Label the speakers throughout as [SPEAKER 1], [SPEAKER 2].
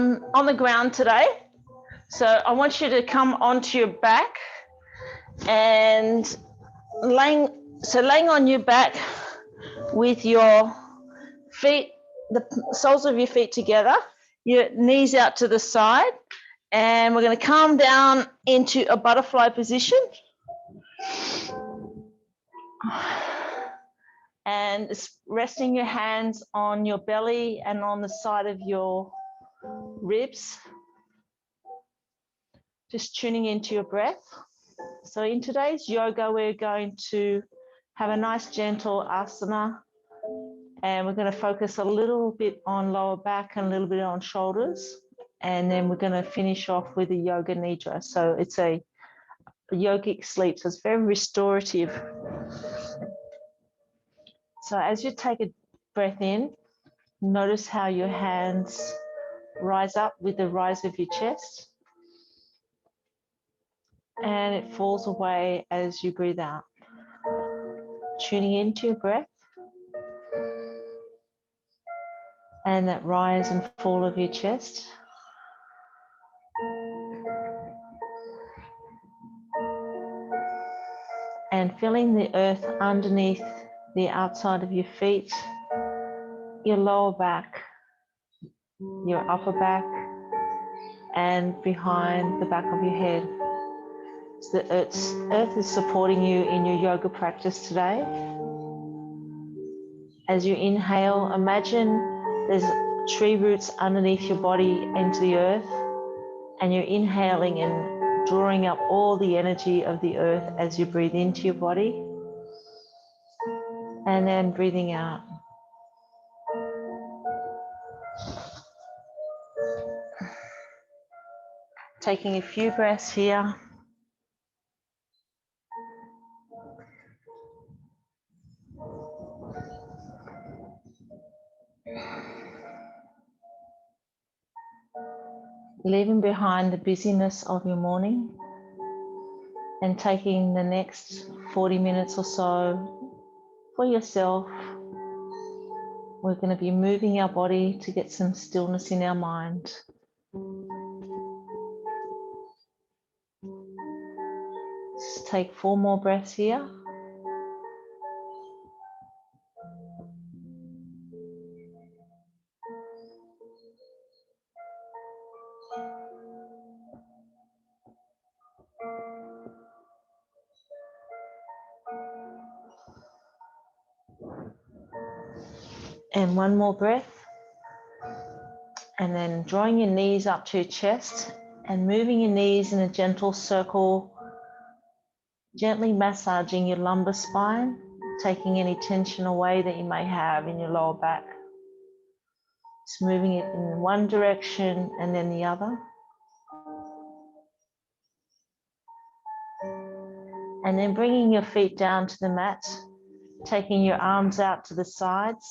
[SPEAKER 1] On the ground today. So I want you to come onto your back and laying on your back with your feet, the soles of your feet together, your knees out to the side, and we're going to come down into a butterfly position. And resting your hands on your belly and on the side of your ribs. Just tuning into your breath. So in today's yoga, we're going to have a nice gentle asana, and we're going to focus a little bit on lower back and a little bit on shoulders. And then we're going to finish off with a yoga nidra. So it's a yogic sleep, so it's very restorative. So as you take a breath in, notice how your hands rise up with the rise of your chest. And it falls away as you breathe out. Tuning into your breath and that rise and fall of your chest. And feeling the earth underneath the outside of your feet, your lower back, your upper back, and behind the back of your head. So the earth is supporting you in your yoga practice today. As you inhale, imagine there's tree roots underneath your body into the earth, and you're inhaling and drawing up all the energy of the earth as you breathe into your body, and then breathing out. Taking a few breaths here. Leaving behind the busyness of your morning and taking the next 40 minutes or so for yourself. We're going to be moving our body to get some stillness in our mind. Just take 4 more breaths here. And 1 more breath. And then drawing your knees up to your chest and moving your knees in a gentle circle, gently massaging your lumbar spine, taking any tension away that you may have in your lower back. Just moving it in one direction and then the other. And then bringing your feet down to the mat, taking your arms out to the sides.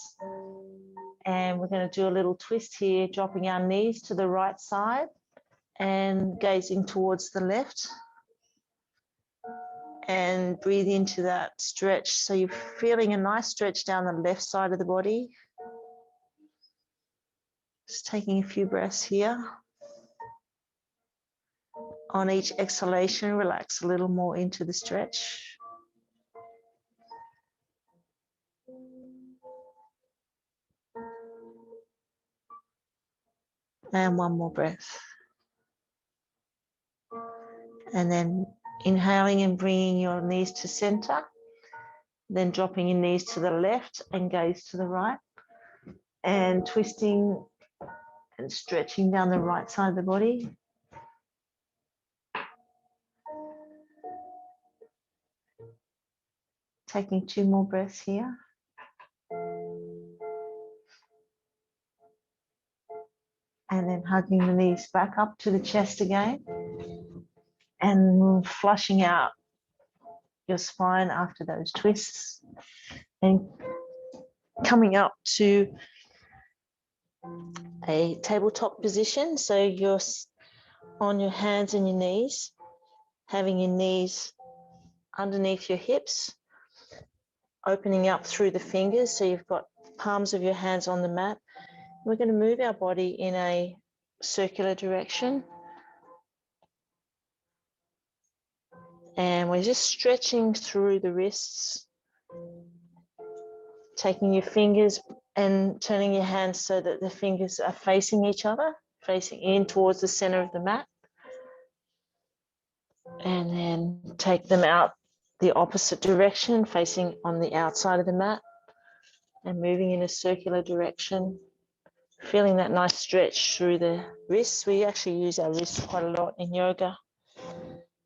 [SPEAKER 1] And we're going to do a little twist here, dropping our knees to the right side and gazing towards the left. And breathe into that stretch. So you're feeling a nice stretch down the left side of the body. Just taking a few breaths here. On each exhalation, relax a little more into the stretch. And 1 more breath. And then inhaling and bringing your knees to center. Then dropping your knees to the left and gaze to the right. And twisting and stretching down the right side of the body. Taking 2 more breaths here. And then hugging the knees back up to the chest again. And flushing out your spine after those twists. And coming up to a tabletop position. So you're on your hands and your knees, having your knees underneath your hips, opening up through the fingers. So you've got palms of your hands on the mat. We're going to move our body in a circular direction. And we're just stretching through the wrists, taking your fingers and turning your hands so that the fingers are facing each other, facing in towards the center of the mat. And then take them out the opposite direction, facing on the outside of the mat and moving in a circular direction. Feeling that nice stretch through the wrists. We actually use our wrists quite a lot in yoga.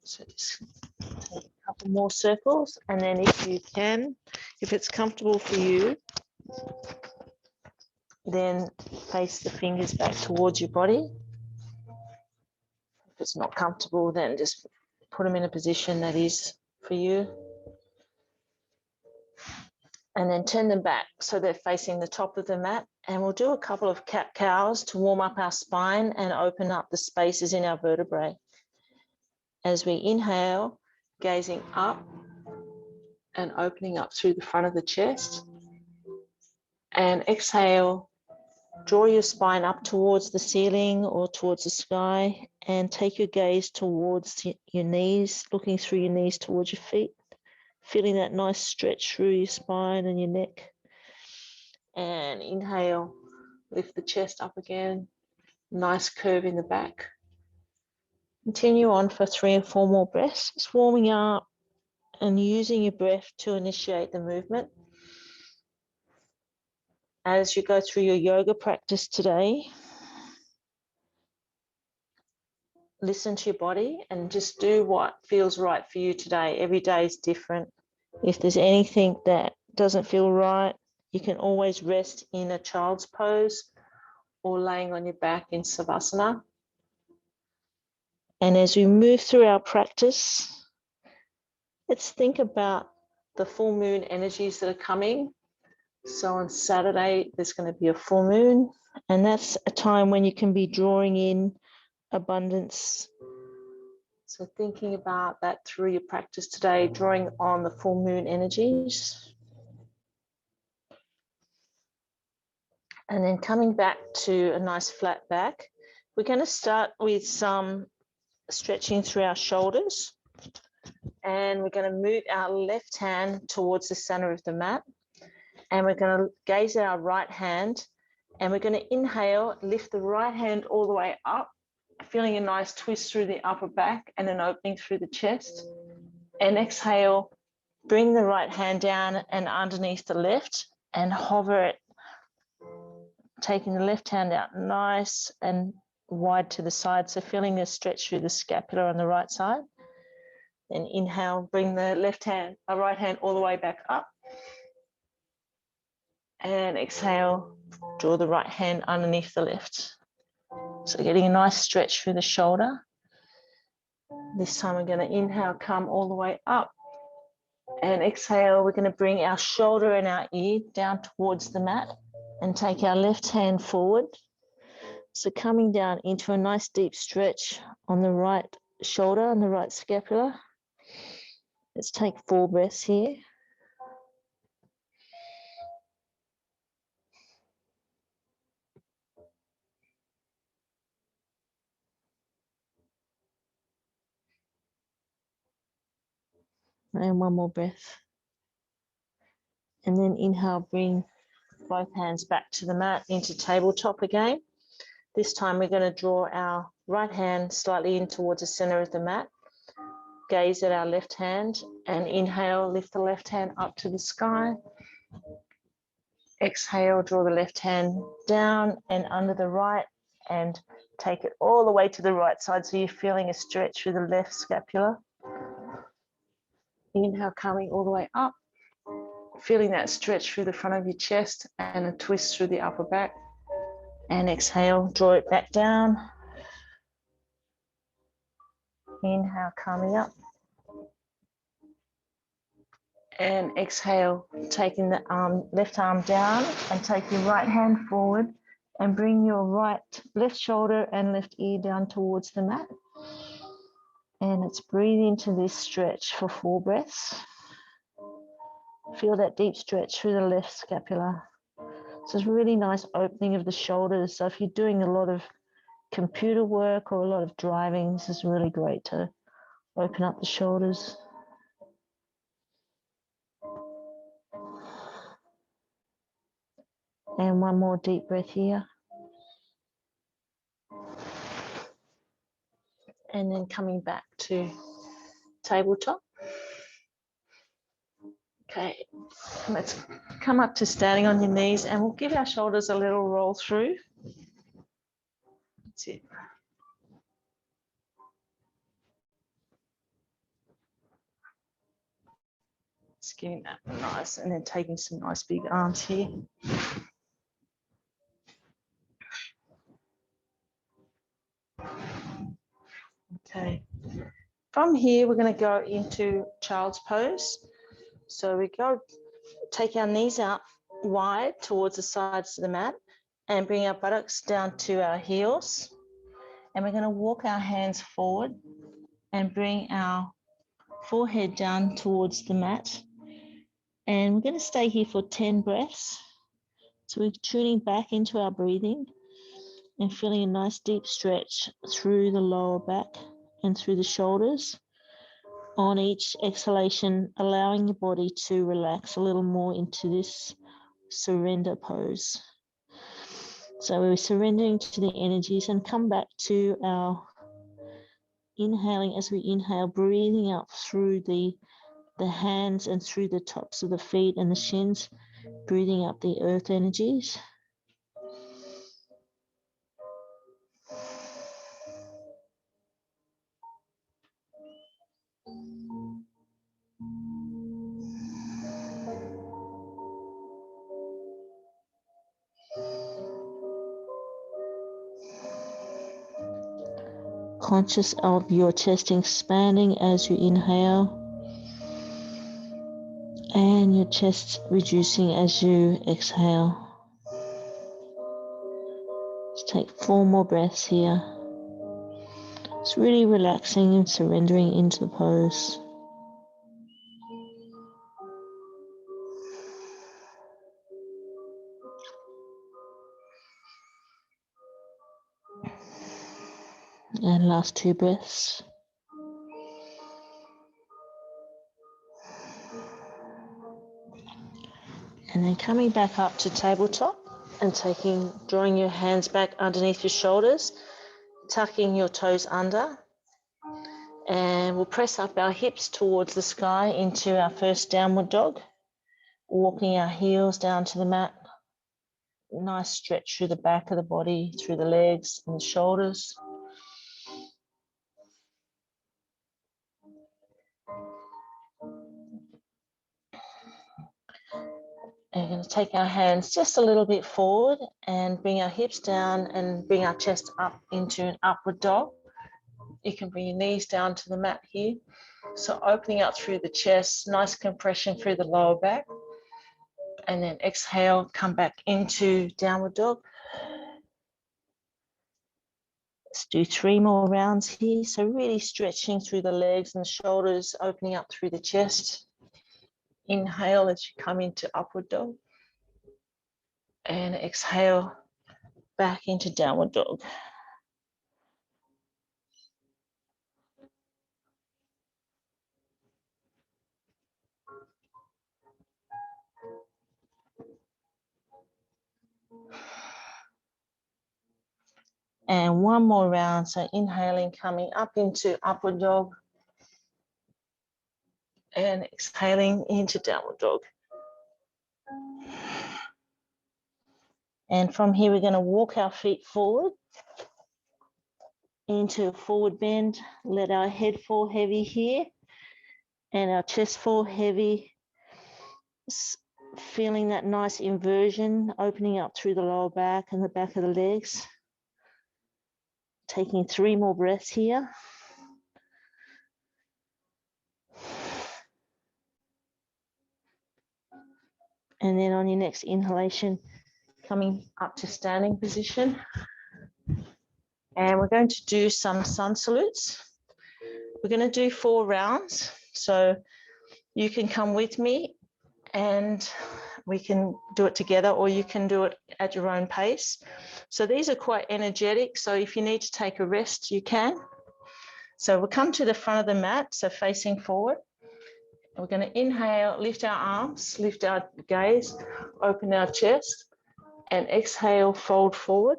[SPEAKER 1] So just take a couple more circles, and then if you can, if it's comfortable for you, then face the fingers back towards your body. If it's not comfortable, then just put them in a position that is for you. And then turn them back so they're facing the top of the mat. And we'll do a couple of cat-cows to warm up our spine and open up the spaces in our vertebrae. As we inhale, gazing up and opening up through the front of the chest. And exhale, draw your spine up towards the ceiling or towards the sky, and take your gaze towards your knees, looking through your knees towards your feet, feeling that nice stretch through your spine and your neck. And inhale, lift the chest up again, nice curve in the back. Continue on for 3 or 4 more breaths, just warming up and using your breath to initiate the movement. As you go through your yoga practice today, listen to your body and just do what feels right for you today. Every day is different. If there's anything that doesn't feel right, you can always rest in a child's pose or laying on your back in Savasana. And as we move through our practice, let's think about the full moon energies that are coming. So on Saturday, there's going to be a full moon, and that's a time when you can be drawing in abundance. So thinking about that through your practice today, drawing on the full moon energies. And then coming back to a nice flat back, we're going to start with some stretching through our shoulders. And we're going to move our left hand towards the center of the mat. And we're going to gaze at our right hand. And we're going to inhale, lift the right hand all the way up, feeling a nice twist through the upper back and an opening through the chest. And exhale, bring the right hand down and underneath the left and hover it, taking the left hand out nice and wide to the side. So feeling the stretch through the scapula on the right side. Then inhale, bring the right hand all the way back up. And exhale, draw the right hand underneath the left. So getting a nice stretch through the shoulder. This time we're going to inhale, come all the way up. And exhale, we're going to bring our shoulder and our ear down towards the mat and take our left hand forward. So coming down into a nice deep stretch on the right shoulder and the right scapula. Let's take 4 breaths here. And 1 more breath. And then inhale, bring both hands back to the mat into tabletop again. This time we're going to draw our right hand slightly in towards the center of the mat. Gaze at our left hand and inhale, lift the left hand up to the sky. Exhale, draw the left hand down and under the right and take it all the way to the right side. So you're feeling a stretch through the left scapula. Inhale, coming all the way up. Feeling that stretch through the front of your chest and a twist through the upper back. And exhale, draw it back down. Inhale, coming up. And exhale, taking the left arm down and take your right hand forward and bring your left shoulder and left ear down towards the mat. And let's breathe into this stretch for 4 breaths. Feel that deep stretch through the left scapula. So it's a really nice opening of the shoulders. So if you're doing a lot of computer work or a lot of driving, this is really great to open up the shoulders. And one more deep breath here. And then coming back to tabletop. Okay, let's come up to standing on your knees and we'll give our shoulders a little roll through. That's it. Just getting that nice and then taking some nice big arms here. Okay, from here we're going to go into child's pose. So we go take our knees out wide towards the sides of the mat and bring our buttocks down to our heels. And we're going to walk our hands forward and bring our forehead down towards the mat. And we're going to stay here for 10 breaths. So we're tuning back into our breathing and feeling a nice deep stretch through the lower back and through the shoulders. On each exhalation, allowing your body to relax a little more into this surrender pose. So we're surrendering to the energies and come back to our inhaling. As we inhale, breathing up through the hands and through the tops of the feet and the shins, breathing up the earth energies. Conscious of your chest expanding as you inhale and your chest reducing as you exhale. Let's take 4 more breaths here. It's really relaxing and surrendering into the pose. And last 2 breaths. And then coming back up to tabletop and drawing your hands back underneath your shoulders, tucking your toes under. And we'll press up our hips towards the sky into our first downward dog, walking our heels down to the mat. Nice stretch through the back of the body, through the legs and the shoulders. And we're going to take our hands just a little bit forward and bring our hips down and bring our chest up into an upward dog. You can bring your knees down to the mat here. So opening up through the chest, nice compression through the lower back. And then exhale, come back into downward dog. Let's do 3 more rounds here. So really stretching through the legs and the shoulders, opening up through the chest. Inhale as you come into upward dog. And exhale back into downward dog. And 1 more round. So inhaling, coming up into upward dog. And exhaling into downward dog. And from here, we're going to walk our feet forward into a forward bend. Let our head fall heavy here and our chest fall heavy. Feeling that nice inversion, opening up through the lower back and the back of the legs. Taking 3 more breaths here. And then on your next inhalation, coming up to standing position. And we're going to do some sun salutes. We're going to do 4 rounds. So you can come with me and We can do it together, or you can do it at your own pace. So these are quite energetic. So if you need to take a rest, you can. So we'll come to the front of the mat, so facing forward. We're going to inhale, lift our arms, lift our gaze, open our chest, and exhale, fold forward.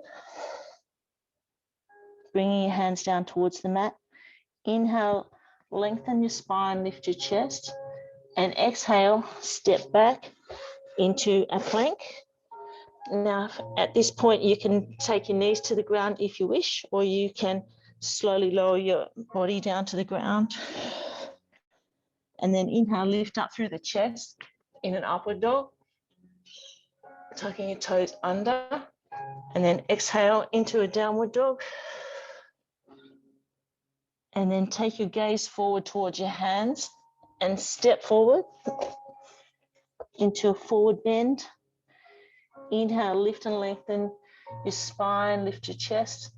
[SPEAKER 1] Bringing your hands down towards the mat. Inhale, lengthen your spine, lift your chest, and exhale, step back into a plank. Now, at this point, you can take your knees to the ground if you wish, or you can slowly lower your body down to the ground. And then inhale, lift up through the chest in an upward dog, tucking your toes under, and then exhale into a downward dog. And then take your gaze forward towards your hands and step forward into a forward bend. Inhale, lift and lengthen your spine, lift your chest.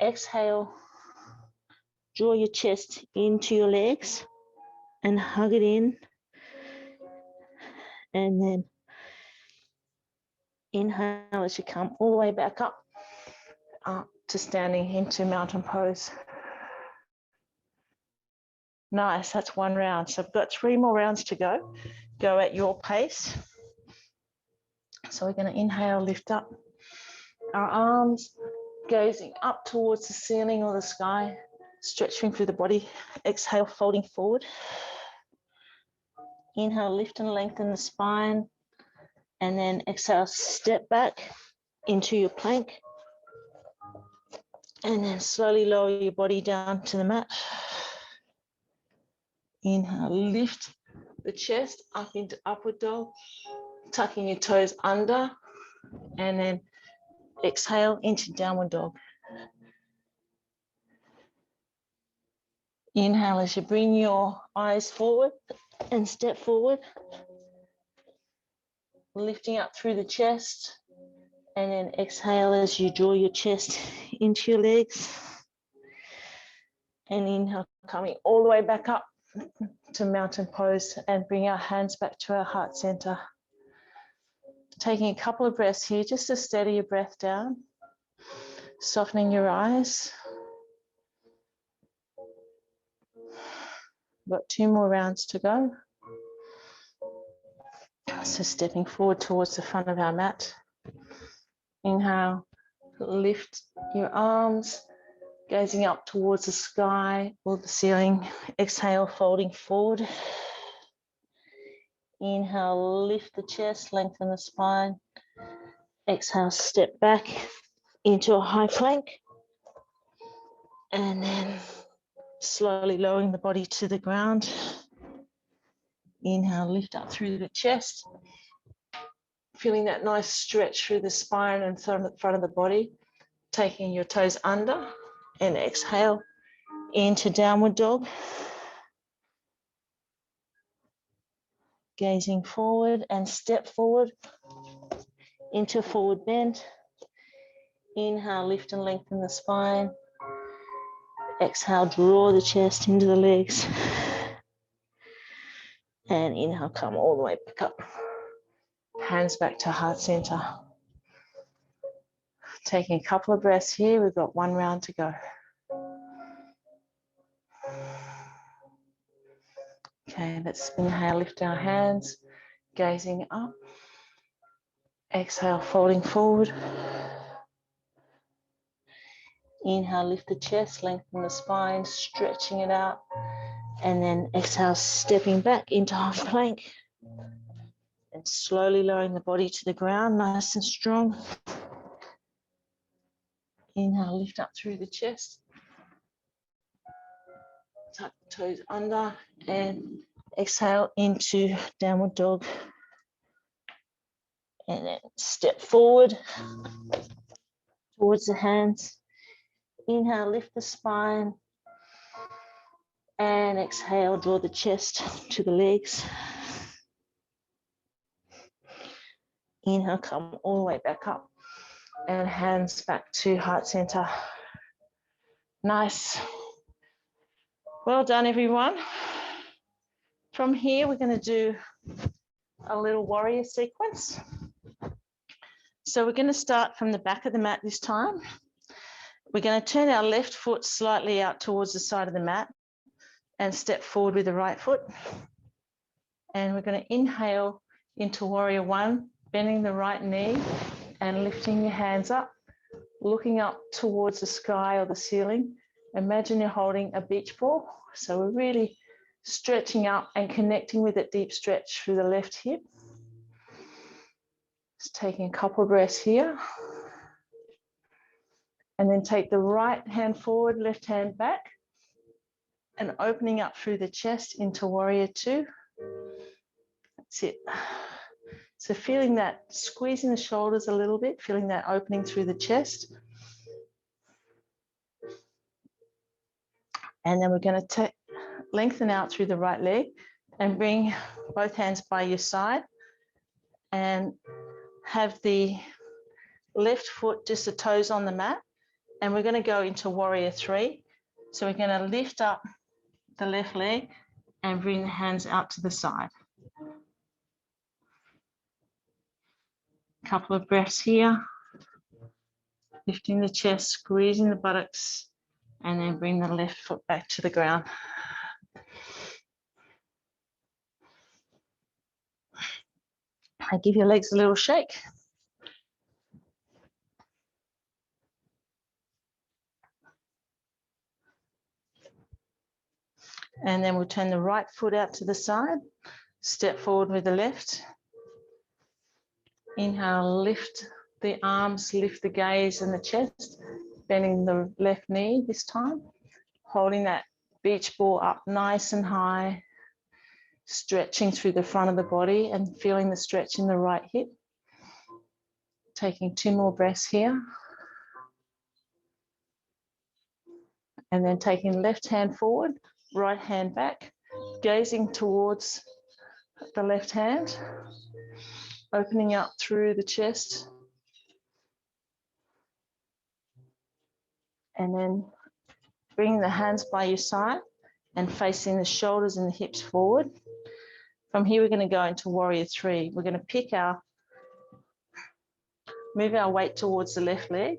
[SPEAKER 1] Exhale, draw your chest into your legs and hug it in. And then inhale as you come all the way back up to standing into mountain pose. Nice, that's one round. So I've got 3 more rounds to go. Go at your pace. So we're going to inhale, lift up our arms, gazing up towards the ceiling or the sky, stretching through the body. Exhale, folding forward. Inhale, lift and lengthen the spine. And then exhale, step back into your plank. And then slowly lower your body down to the mat. Inhale, lift the chest up into upward dog, tucking your toes under, and then exhale into downward dog. Inhale as you bring your eyes forward and step forward, lifting up through the chest, and then exhale as you draw your chest into your legs. And inhale, coming all the way back up to mountain pose, and bring our hands back to our heart center. Taking a couple of breaths here just to steady your breath down, softening your eyes. We've got 2 more rounds to go. So stepping forward towards the front of our mat. Inhale, lift your arms, gazing up towards the sky or the ceiling. Exhale, folding forward. Inhale, lift the chest, lengthen the spine. Exhale, step back into a high plank. And then slowly lowering the body to the ground. Inhale, lift up through the chest. Feeling that nice stretch through the spine and front of the body. Taking your toes under and exhale into downward dog. Gazing forward and step forward into forward bend. Inhale, lift and lengthen the spine. Exhale, draw the chest into the legs. And inhale, come all the way back up. Hands back to heart center. Taking a couple of breaths here. We've got 1 round to go. Okay, let's inhale, lift our hands, gazing up. Exhale, folding forward. Inhale, lift the chest, lengthen the spine, stretching it out. And then exhale, stepping back into half plank. And slowly lowering the body to the ground, nice and strong. Inhale, lift up through the chest. Tuck the toes under and exhale into downward dog. And then step forward towards the hands. Inhale, lift the spine. And exhale, draw the chest to the legs. Inhale, come all the way back up. And hands back to heart center. Nice. Well done, everyone. From here, we're going to do a little warrior sequence. So we're going to start from the back of the mat this time. We're going to turn our left foot slightly out towards the side of the mat and step forward with the right foot. And we're going to inhale into warrior one, bending the right knee and lifting your hands up, looking up towards the sky or the ceiling. Imagine you're holding a beach ball. So we're really stretching up and connecting with a deep stretch through the left hip. Just taking a couple of breaths here. And then take the right hand forward, left hand back, and opening up through the chest into warrior two. That's it. So feeling that, squeezing the shoulders a little bit, feeling that opening through the chest. And then we're going to lengthen out through the right leg and bring both hands by your side and have the left foot, just the toes on the mat. And we're going to go into warrior three. So we're going to lift up the left leg and bring the hands out to the side. Couple of breaths here. Lifting the chest, squeezing the buttocks, and then bring the left foot back to the ground. Give your legs a little shake. And then we'll turn the right foot out to the side, step forward with the left. Inhale, lift the arms, lift the gaze and the chest, bending the left knee this time, holding that beach ball up nice and high, stretching through the front of the body and feeling the stretch in the right hip. Taking 2 more breaths here. And then taking left hand forward, right hand back, gazing towards the left hand, opening up through the chest. And then bringing the hands by your side and facing the shoulders and the hips forward. From here, we're going to go into warrior three. We're going to move our weight towards the left leg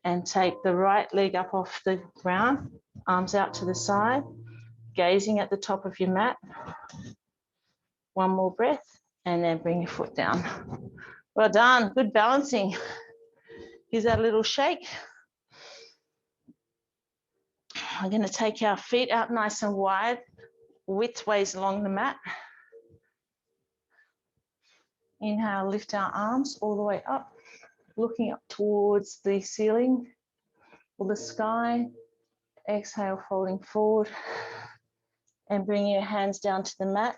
[SPEAKER 1] and take the right leg up off the ground, arms out to the side, gazing at the top of your mat. 1 more breath, and then bring your foot down. Well done, good balancing. Gives that a little shake. We're going to take our feet out nice and wide, widthways along the mat. Inhale, lift our arms all the way up, looking up towards the ceiling or the sky. Exhale, folding forward and bring your hands down to the mat.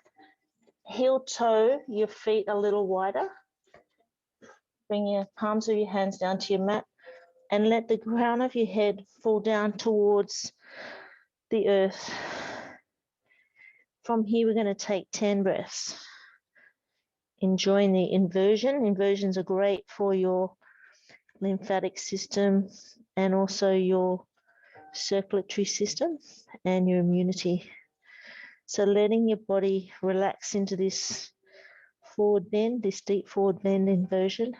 [SPEAKER 1] Heel toe your feet a little wider. Bring your palms of your hands down to your mat and let the crown of your head fall down towards the earth. From here, we're going to take 10 breaths. Enjoying the inversion. Inversions are great for your lymphatic system and also your circulatory system and your immunity. So letting your body relax into this forward bend, this deep forward bend inversion.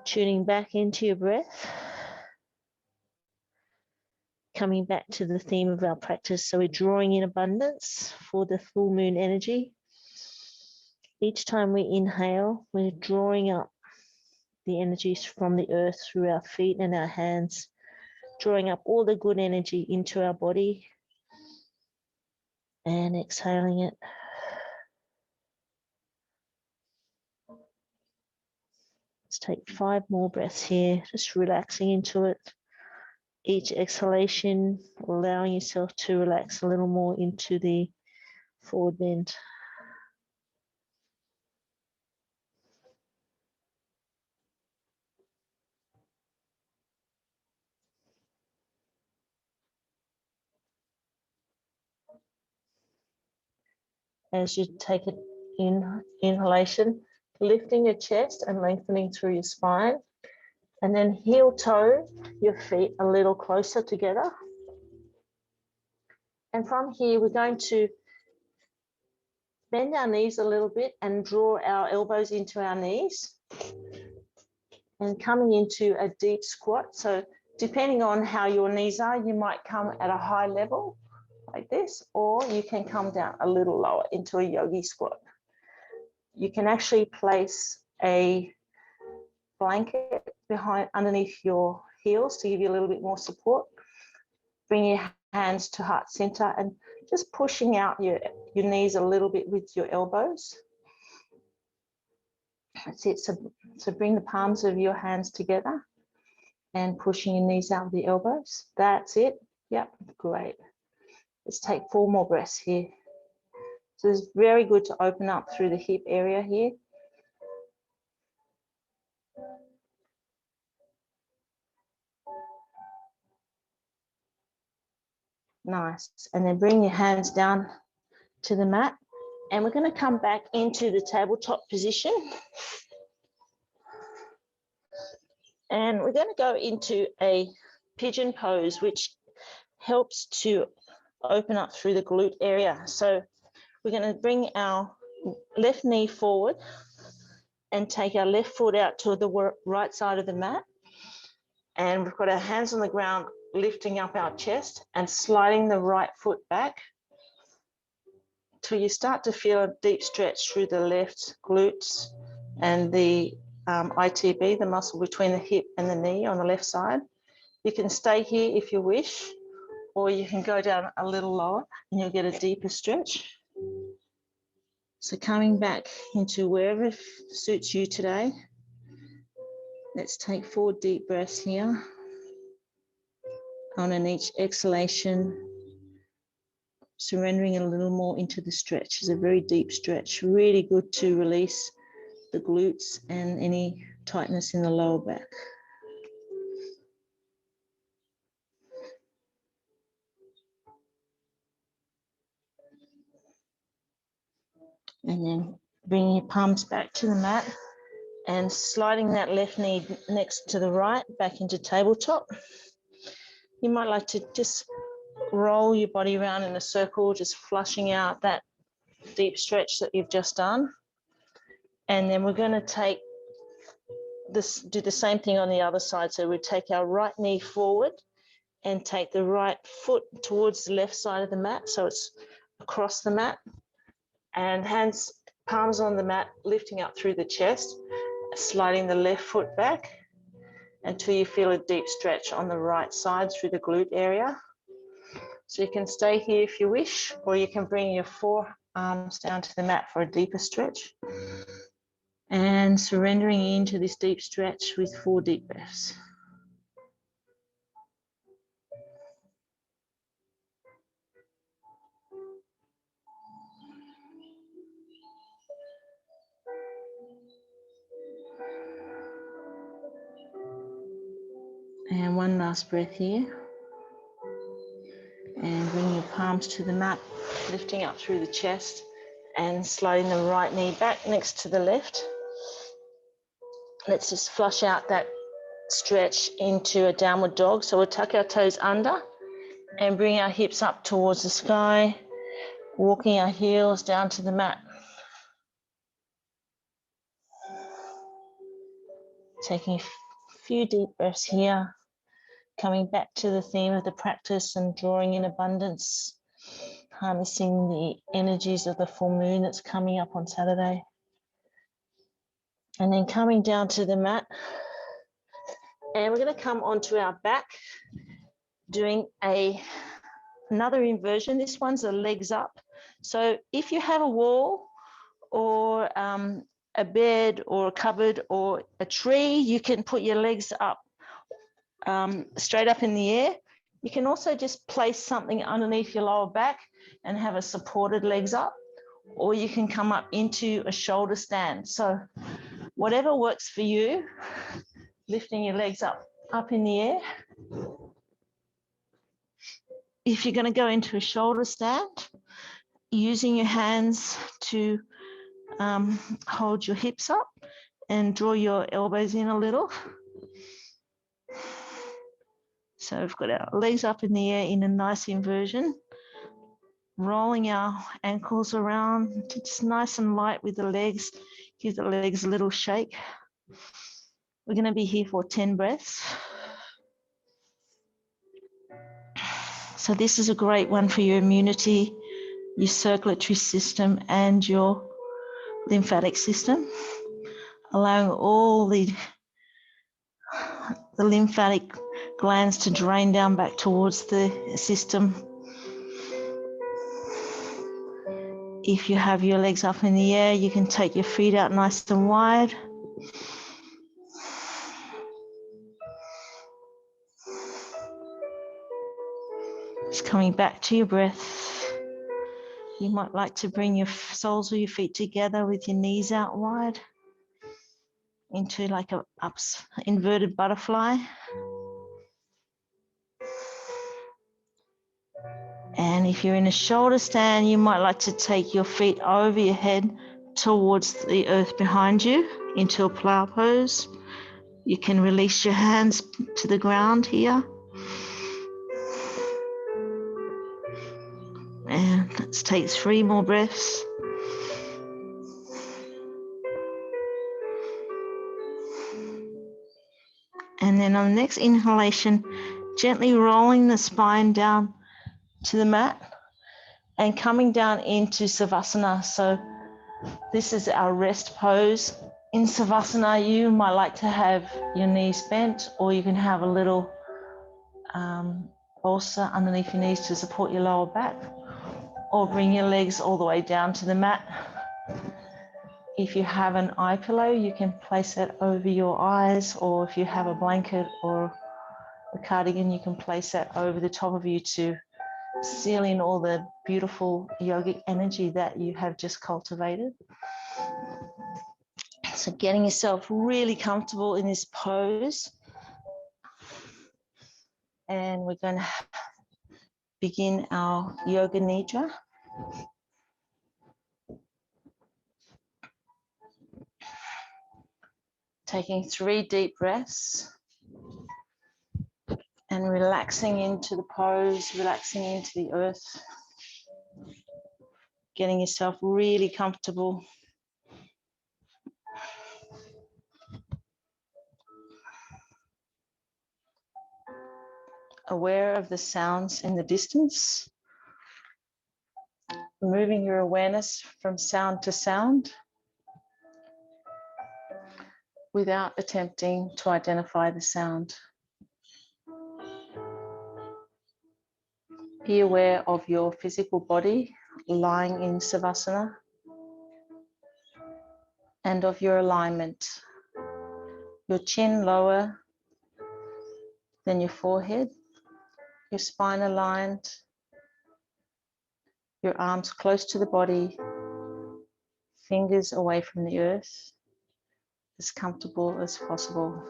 [SPEAKER 1] Tuning back into your breath. Coming back to the theme of our practice. So we're drawing in abundance for the full moon energy. Each time we inhale, we're drawing up the energies from the earth through our feet and our hands, drawing up all the good energy into our body and exhaling it. Let's take 5 more breaths here, just relaxing into it. Each exhalation, allowing yourself to relax a little more into the forward bend. As you take an inhalation, lifting your chest and lengthening through your spine, and then heel toe your feet a little closer together. And from here, we're going to bend our knees a little bit and draw our elbows into our knees. And coming into a deep squat. So depending on how your knees are, you might come at a high level like this, or you can come down a little lower into a yogi squat. You can actually place a blanket underneath your heels to give you a little bit more support. Bring your hands to heart center and just pushing out your knees a little bit with your elbows. That's it. So bring the palms of your hands together and pushing your knees out with the elbows. That's it. Yep, great. Let's take 4 more breaths here. So it's very good to open up through the hip area here. Nice. And then bring your hands down to the mat. And we're going to come back into the tabletop position. And we're going to go into a pigeon pose, which helps to open up through the glute area. So we're going to bring our left knee forward and take our left foot out to the right side of the mat. And we've got our hands on the ground, lifting up our chest and sliding the right foot back till you start to feel a deep stretch through the left glutes and the ITB, the muscle between the hip and the knee on the left side. You can stay here if you wish, or you can go down a little lower and you'll get a deeper stretch. So coming back into wherever suits you today. Let's take 4 deep breaths here. On each exhalation, surrendering a little more into the stretch. It's a very deep stretch, really good to release the glutes and any tightness in the lower back. And then bringing your palms back to the mat and sliding that left knee next to the right back into tabletop. You might like to just roll your body around in a circle, just flushing out that deep stretch that you've just done. And then we're going to take this, do the same thing on the other side. So we take our right knee forward and take the right foot towards the left side of the mat. So it's across the mat and hands, palms on the mat, lifting up through the chest, sliding the left foot back until you feel a deep stretch on the right side through the glute area. So you can stay here if you wish, or you can bring your forearms down to the mat for a deeper stretch. And surrendering into this deep stretch with 4 deep breaths. And one last breath here. And bring your palms to the mat, lifting up through the chest and sliding the right knee back next to the left. Let's just flush out that stretch into a downward dog. So we'll tuck our toes under and bring our hips up towards the sky, walking our heels down to the mat. Taking a few deep breaths here, coming back to the theme of the practice and drawing in abundance, harnessing the energies of the full moon that's coming up on Saturday. And then coming down to the mat. And we're going to come onto our back, doing another inversion. This one's a legs up. So if you have a wall or a bed or a cupboard or a tree, you can put your legs up, straight up in the air. You can also just place something underneath your lower back and have a supported legs up, or you can come up into a shoulder stand. So whatever works for you, lifting your legs up in the air. If you're going to go into a shoulder stand, using your hands to hold your hips up and draw your elbows in a little. So we've got our legs up in the air in a nice inversion, rolling our ankles around, just nice and light with the legs. Give the legs a little shake. We're going to be here for 10 breaths. So this is a great one for your immunity, your circulatory system, and your lymphatic system, allowing all the lymphatic glands to drain down back towards the system. If you have your legs up in the air, you can take your feet out nice and wide. Just coming back to your breath. You might like to bring your soles of your feet together with your knees out wide into like a inverted butterfly. And if you're in a shoulder stand, you might like to take your feet over your head towards the earth behind you into a plow pose. You can release your hands to the ground here. And let's take 3 more breaths. And then on the next inhalation, gently rolling the spine down to the mat and coming down into Savasana. So this is our rest pose. In Savasana, you might like to have your knees bent, or you can have a little bolster underneath your knees to support your lower back, or bring your legs all the way down to the mat. If you have an eye pillow, you can place it over your eyes, or if you have a blanket or a cardigan, you can place that over the top of you to seal in all the beautiful yogic energy that you have just cultivated. So getting yourself really comfortable in this pose. And we're going to begin our Yoga Nidra. Taking 3 deep breaths and relaxing into the pose, relaxing into the earth. Getting yourself really comfortable. Aware of the sounds in the distance. Moving your awareness from sound to sound without attempting to identify the sound. Be aware of your physical body lying in Savasana and of your alignment. Your chin lower than your forehead, your spine aligned, your arms close to the body, fingers away from the earth, as comfortable as possible.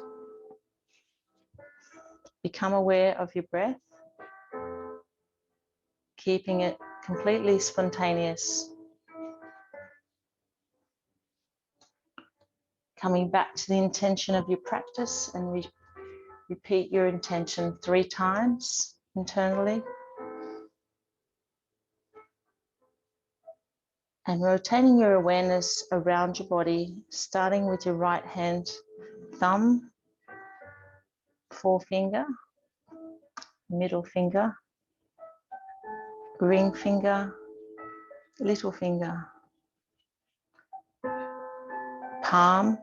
[SPEAKER 1] Become aware of your breath, keeping it completely spontaneous. Coming back to the intention of your practice, and repeat your intention 3 times internally. And rotating your awareness around your body, starting with your right hand thumb, forefinger, middle finger, ring finger, little finger, palm,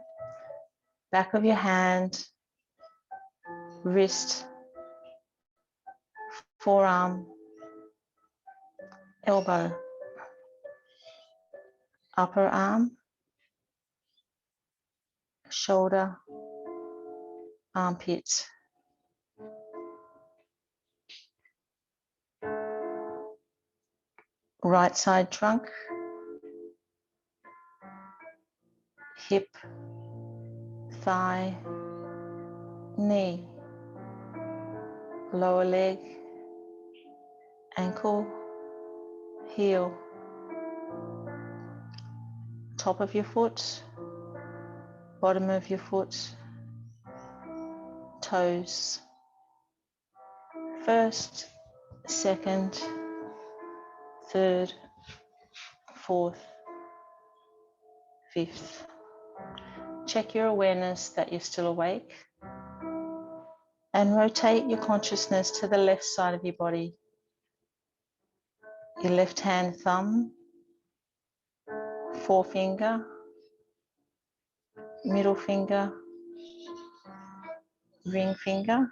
[SPEAKER 1] back of your hand, wrist, forearm, elbow, upper arm, shoulder, armpit. Right side trunk, hip, thigh, knee, lower leg, ankle, heel, top of your foot, bottom of your foot, toes, first, second, third, fourth, fifth. Check your awareness that you're still awake and rotate your consciousness to the left side of your body. Your left hand thumb, forefinger, middle finger, ring finger,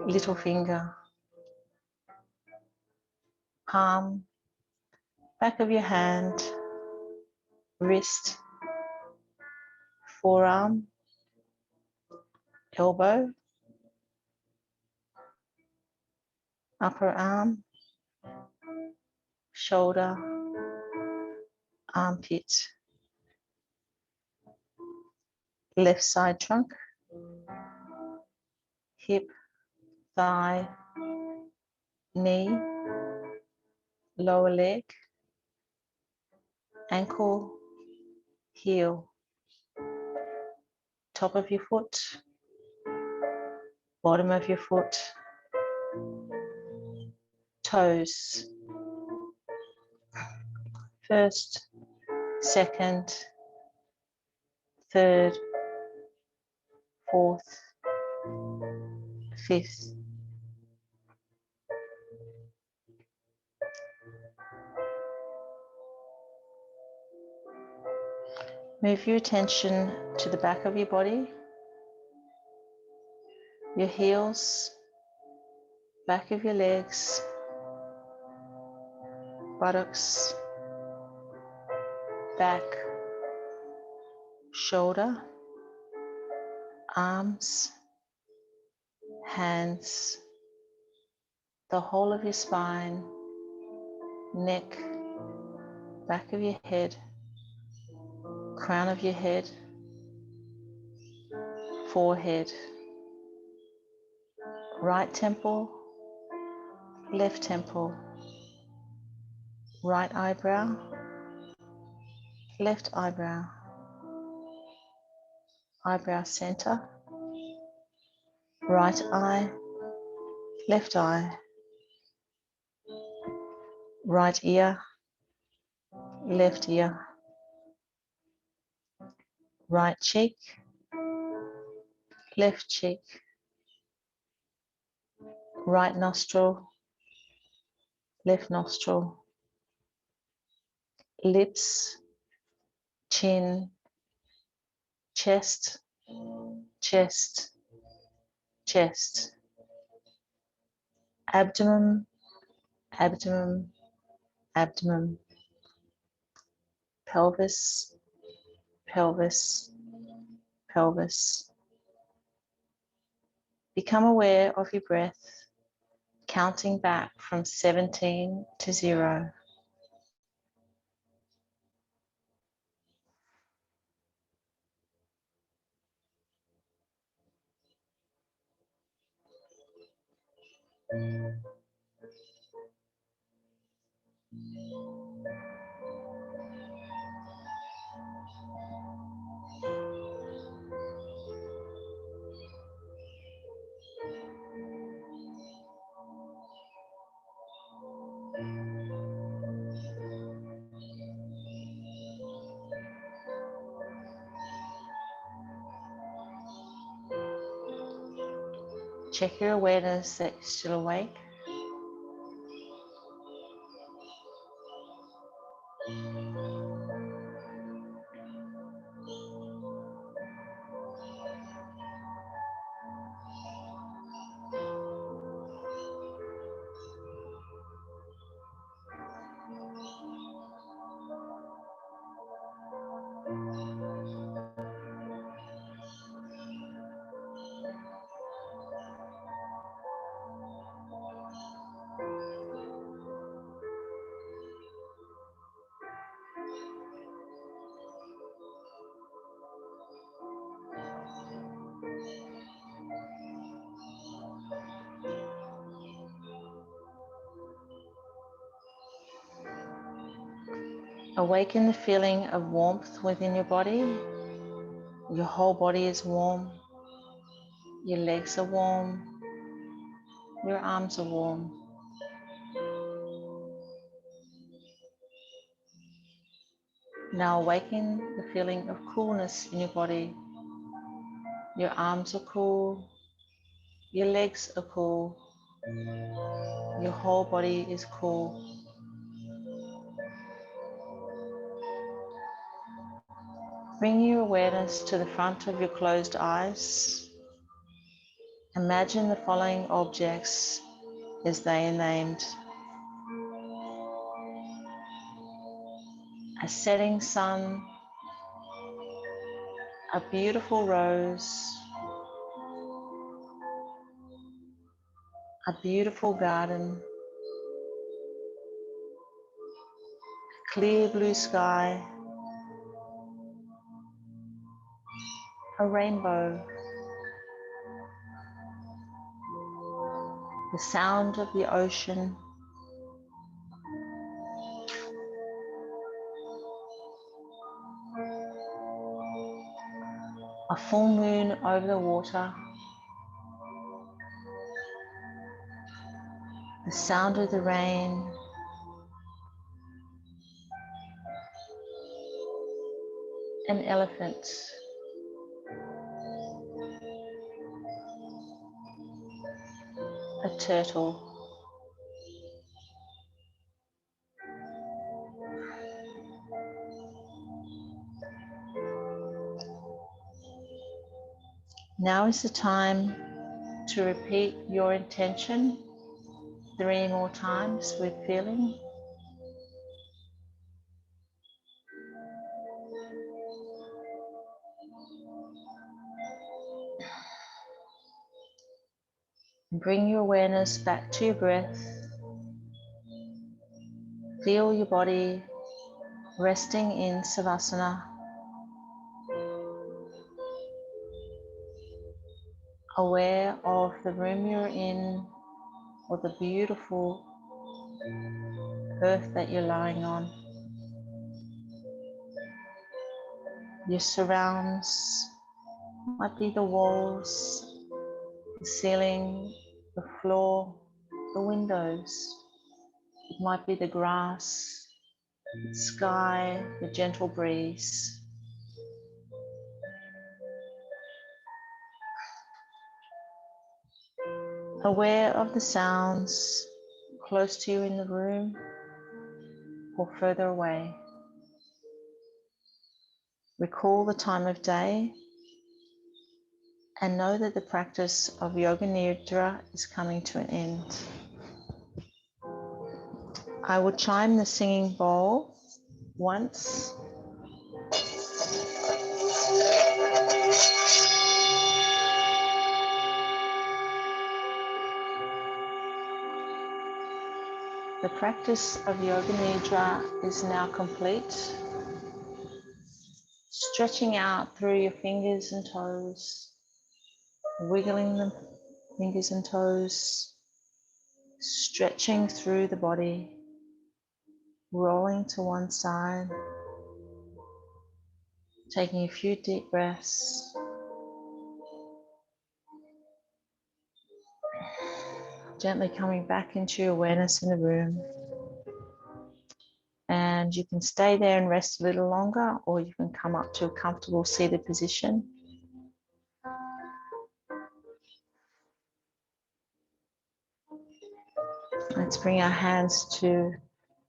[SPEAKER 1] little finger, palm, back of your hand, wrist, forearm, elbow, upper arm, shoulder, armpit, left side trunk, hip, thigh, knee, lower leg, ankle, heel, top of your foot, bottom of your foot, toes, first, second, third, fourth, fifth. Move your attention to the back of your body, your heels, back of your legs, buttocks, back, shoulder, arms, hands, the whole of your spine, neck, back of your head, crown of your head, forehead, right temple, left temple, right eyebrow, left eyebrow, eyebrow center, right eye, left eye, right ear, left ear, right cheek, left cheek, right nostril, left nostril, lips, chin, chest, chest, chest, abdomen, abdomen, abdomen, pelvis, pelvis, pelvis. Become aware of your breath, counting back from 17 to 0. Check your awareness that you're still awake. Awaken the feeling of warmth within your body. Your whole body is warm. Your legs are warm. Your arms are warm. Now awaken the feeling of coolness in your body. Your arms are cool, your legs are cool, your whole body is cool. Bring your awareness to the front of your closed eyes. Imagine the following objects as they are named. A setting sun, a beautiful rose, a beautiful garden, a clear blue sky, a rainbow, the sound of the ocean, a full moon over the water, the sound of the rain, an elephant, a turtle. Now is the time to repeat your intention 3 more times with feeling. Bring your awareness back to your breath. Feel your body resting in Savasana. Aware of the room you're in or the beautiful earth that you're lying on. Your surrounds might be the walls, the ceiling, the floor, the windows. It might be the grass, the sky, the gentle breeze. Aware of the sounds close to you in the room or further away. Recall the time of day and know that the practice of Yoga Nidra is coming to an end. I will chime the singing bowl once. The practice of Yoga Nidra is now complete. Stretching out through your fingers and toes, wiggling the fingers and toes, stretching through the body, rolling to one side, taking a few deep breaths. Gently coming back into your awareness in the room. And you can stay there and rest a little longer, or you can come up to a comfortable seated position. Let's bring our hands to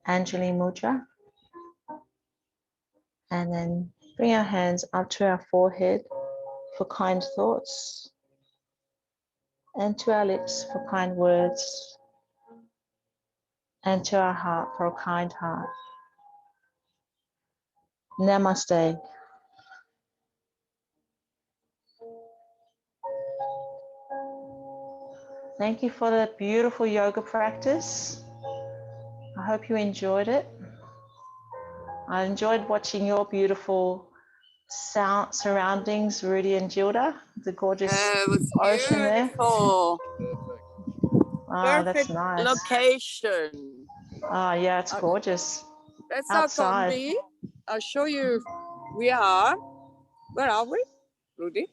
[SPEAKER 1] Anjali Mudra. And then bring our hands up to our forehead for kind thoughts, and to our lips for kind words, and to our heart for a kind heart. Namaste. Thank you for the beautiful yoga practice. I hope you enjoyed it. I enjoyed watching your beautiful surroundings, Rudy and Gilda. The gorgeous ocean there.
[SPEAKER 2] Beautiful.
[SPEAKER 1] Oh,
[SPEAKER 2] Perfect
[SPEAKER 1] that's nice.
[SPEAKER 2] location.
[SPEAKER 1] Oh, yeah, it's gorgeous.
[SPEAKER 2] That's
[SPEAKER 1] Outside.
[SPEAKER 2] outside. I'll show you. Where are we, Rudy?